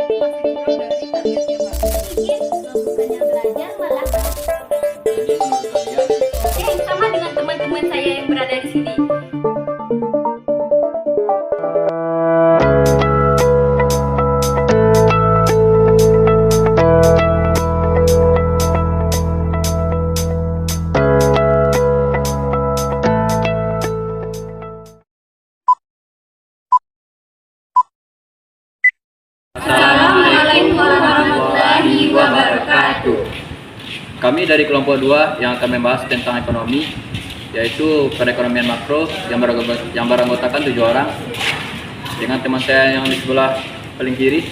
Sama dengan teman-teman saya yang berada di sini. Assalamualaikum warahmatullahi wabarakatuh. Kami dari kelompok 2 yang akan membahas tentang ekonomi, yaitu perekonomian makro yang beranggotakan 7 orang dengan teman saya yang di sebelah paling kiri.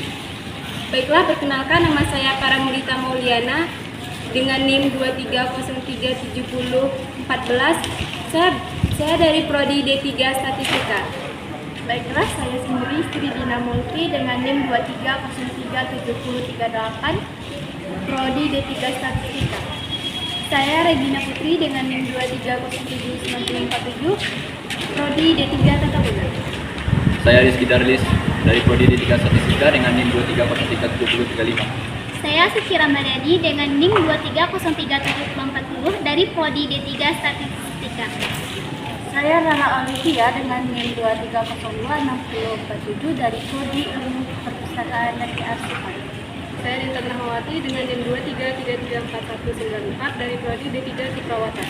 Baiklah, perkenalkan, nama saya Paramulita Mauliana dengan NIM 23037014. Saya dari Prodi D3 Statistika. Baiklah, saya sendiri Sri Dina Multi dengan NIM 23037038, Prodi D3 Statistika. Saya Regina Putri dengan NIM 23079047, Prodi D3 Tata Boga. Saya Rizky Darlis dari Prodi D3 Statistika dengan NIM 23037035. Saya Suci Ramadhani dengan NIM 23037040 dari Prodi D3 Statistika. Saya Rana Olivia dengan NIM 23026047 dari Prodi Ilmu Perpustakaan dan Kearsipan. Saya Dinten Nahwati dengan NIM 23334194 dari Prodi D3 Keperawatan.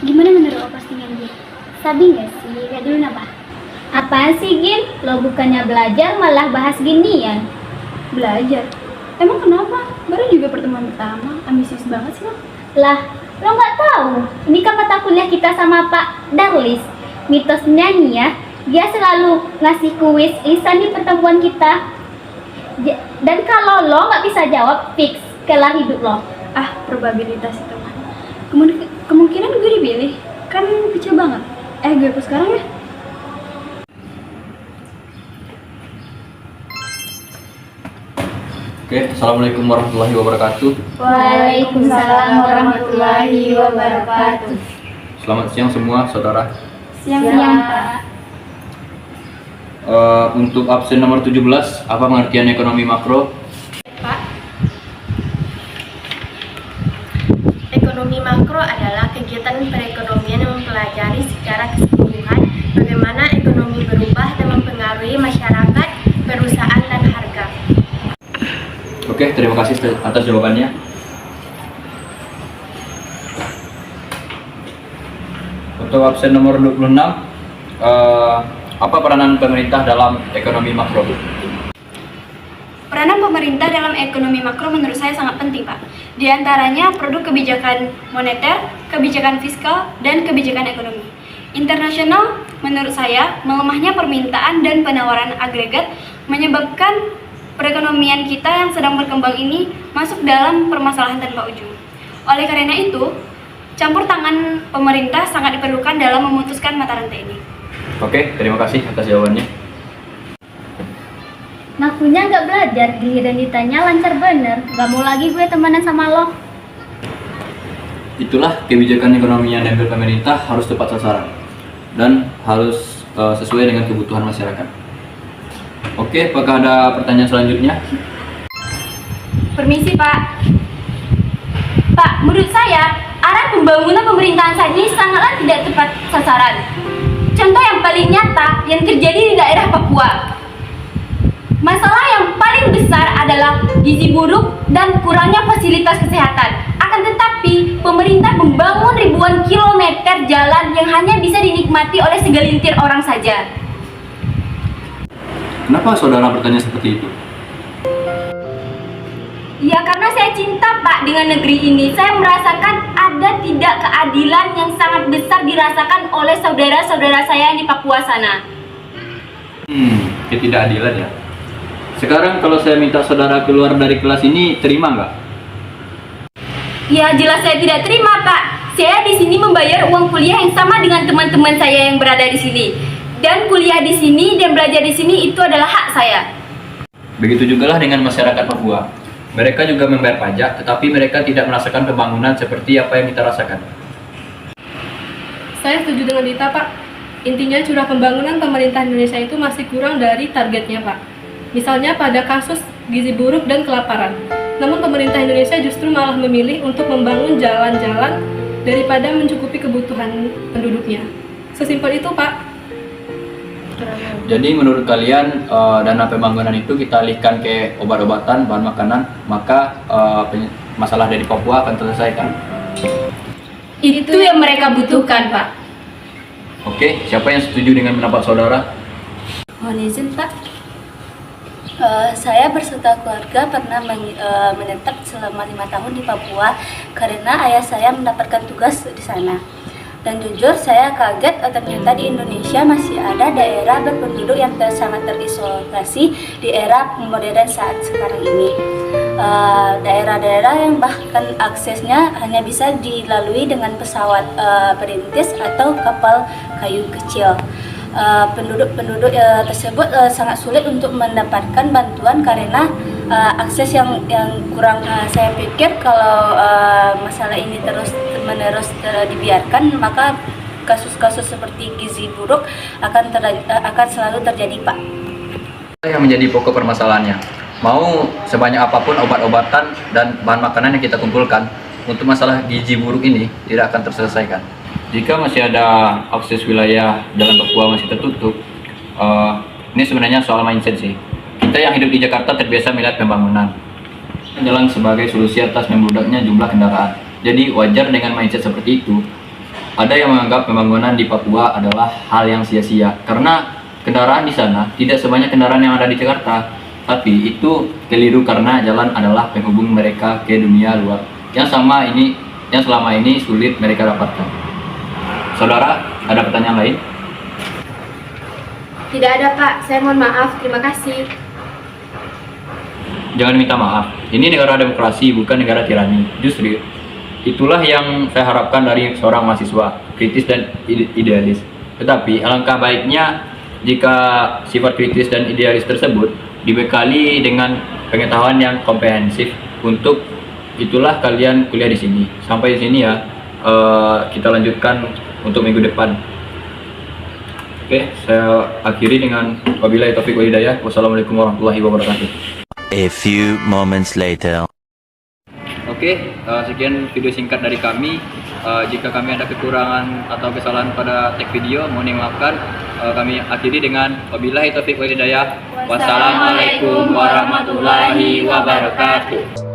Gimana menurut postingan gue? Sabi nggak sih? Lihat dulu napa? Apaan sih, Gin? Lo bukannya belajar malah bahas ginian. Belajar? Emang kenapa? Baru juga pertemuan pertama, ambisius banget sih lo. Lah, lo nggak tahu? Ini kan mata kuliah kita sama Pak Darlis. Mitosnya nih ya, dia selalu ngasih kuis lisan di pertemuan kita. Dan kalau lo nggak bisa jawab, fix kelar hidup lo. Ah, probabilitas itu mah. Kemungkinan gue dipilih, kan kecil banget. Gue hapus sekarang ya. Oke, Assalamualaikum warahmatullahi wabarakatuh. Waalaikumsalam warahmatullahi wabarakatuh. Selamat siang semua saudara. Siang, Pak. Untuk absen nomor 17, apa pengertian ekonomi makro? Ekonomi makro adalah kegiatan perekonomian yang mempelajari secara keseluruhan bagaimana ekonomi berubah dan mempengaruhi masyarakat, perusahaan, dan harga. Oke, terima kasih atas jawabannya. Untuk absen nomor 26, apa peranan pemerintah dalam ekonomi makro? Peranan pemerintah dalam ekonomi makro menurut saya sangat penting, Pak. Di antaranya produk kebijakan moneter, kebijakan fiskal, dan kebijakan ekonomi. Internasional, menurut saya, melemahnya permintaan dan penawaran agregat menyebabkan perekonomian kita yang sedang berkembang ini masuk dalam permasalahan tanpa ujung. Oleh karena itu, campur tangan pemerintah sangat diperlukan dalam memutuskan mata rantai ini. Oke, terima kasih atas jawabannya. Ngakunya nggak belajar, giliran ditanya lancar bener. Gak mau lagi gue temenan sama lo. Itulah kebijakan ekonomi yang diambil pemerintah harus tepat sasaran dan harus sesuai dengan kebutuhan masyarakat. Oke, apakah ada pertanyaan selanjutnya? Permisi, Pak. Pak, menurut saya arah pembangunan pemerintahan saat ini sangatlah tidak tepat sasaran. Contoh yang paling nyata yang terjadi di daerah Papua. Masalah yang paling besar adalah gizi buruk dan kurangnya fasilitas kesehatan. Akan tetapi, pemerintah membangun ribuan kilometer jalan yang hanya bisa dinikmati oleh segelintir orang saja. Kenapa saudara bertanya seperti itu? Ya, karena saya cinta, Pak, dengan negeri ini. Saya merasakan ada tidak keadilan yang sangat besar dirasakan oleh saudara-saudara saya yang di Papua sana. Ketidakadilan ya. Sekarang kalau saya minta saudara keluar dari kelas ini, terima nggak? Ya, jelas saya tidak terima, Pak. Saya di sini membayar uang kuliah yang sama dengan teman-teman saya yang berada di sini. Dan kuliah di sini dan belajar di sini itu adalah hak saya. Begitu jugalah dengan masyarakat Papua. Mereka juga membayar pajak, tetapi mereka tidak merasakan pembangunan seperti apa yang kita rasakan. Saya setuju dengan Dita, Pak. Intinya curah pembangunan pemerintah Indonesia itu masih kurang dari targetnya, Pak. Misalnya pada kasus gizi buruk dan kelaparan. Namun pemerintah Indonesia justru malah memilih untuk membangun jalan-jalan daripada mencukupi kebutuhan penduduknya. Sesimpel itu, Pak. Jadi menurut kalian dana pembangunan itu kita alihkan ke obat-obatan, bahan makanan, maka masalah dari Papua akan terselesaikan. Itu yang mereka butuhkan, Pak. Oke, siapa yang setuju dengan pendapat saudara? Mohon izin, Pak. Saya berserta keluarga pernah menetap selama 5 tahun di Papua karena ayah saya mendapatkan tugas di sana. Dan jujur saya kaget ternyata di Indonesia masih ada daerah berpenduduk yang sangat terisolasi di era modern saat sekarang ini. Daerah-daerah yang bahkan aksesnya hanya bisa dilalui dengan pesawat perintis atau kapal kayu kecil. Penduduk tersebut sangat sulit untuk mendapatkan bantuan karena akses yang kurang. Saya pikir kalau masalah ini terus-menerus dibiarkan, maka kasus-kasus seperti gizi buruk akan selalu terjadi, Pak. Yang menjadi pokok permasalahannya, mau sebanyak apapun obat-obatan dan bahan makanan yang kita kumpulkan, untuk masalah gizi buruk ini tidak akan terselesaikan. Jika masih ada akses wilayah jalan Papua masih tertutup, ini sebenarnya soal mindset sih. Kita yang hidup di Jakarta terbiasa melihat pembangunan jalan sebagai solusi atas membludaknya jumlah kendaraan. Jadi wajar dengan mindset seperti itu. Ada yang menganggap pembangunan di Papua adalah hal yang sia-sia karena kendaraan di sana tidak sebanyak kendaraan yang ada di Jakarta. Tapi itu keliru karena jalan adalah penghubung mereka ke dunia luar yang selama ini sulit mereka dapatkan. Saudara, ada pertanyaan lain? Tidak ada, Pak. Saya mohon maaf. Terima kasih. Jangan minta maaf. Ini negara demokrasi, bukan negara tirani. Justru itulah yang saya harapkan dari seorang mahasiswa, kritis dan idealis. Tetapi alangkah baiknya jika sifat kritis dan idealis tersebut dibekali dengan pengetahuan yang komprehensif. Untuk itulah kalian kuliah di sini. Sampai di sini ya. Kita lanjutkan untuk minggu depan. Oke, saya akhiri dengan wabillahi taufiq wal hidayah. Wassalamualaikum warahmatullahi wabarakatuh. A few moments later. Oke, sekian video singkat dari kami. Jika kami ada kekurangan atau kesalahan pada tag video, mohon dimaafkan. Kami akhiri dengan wabillahi taufiq wal hidayah. Wassalamualaikum warahmatullahi wabarakatuh.